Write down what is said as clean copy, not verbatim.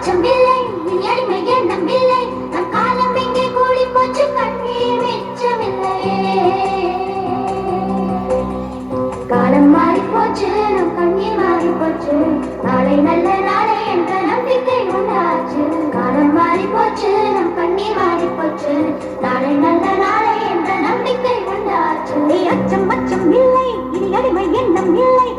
அச்சம் இல்லை, இனி அடிமை எண்ணம் இல்லை, நம் காலம் எங்கே கூடி போச்சு, கண்ணீர் மிச்சமில்லையே. காலம் மாறி போச்சு, நம் கண்ணீர் மாறி போச்சு, நாளை நல்ல நாளை என்ற நம்பிக்கை உண்டாச்சு. காலம் மாறி போச்சு, நம் கண்ணீர் மாறி போச்சு, நாளை நல்ல நாளை என்ற நம்பிக்கை உண்டாச்சு. அச்சம் அச்சம் இல்லை, இனி அடிமை எண்ணம் இல்லை,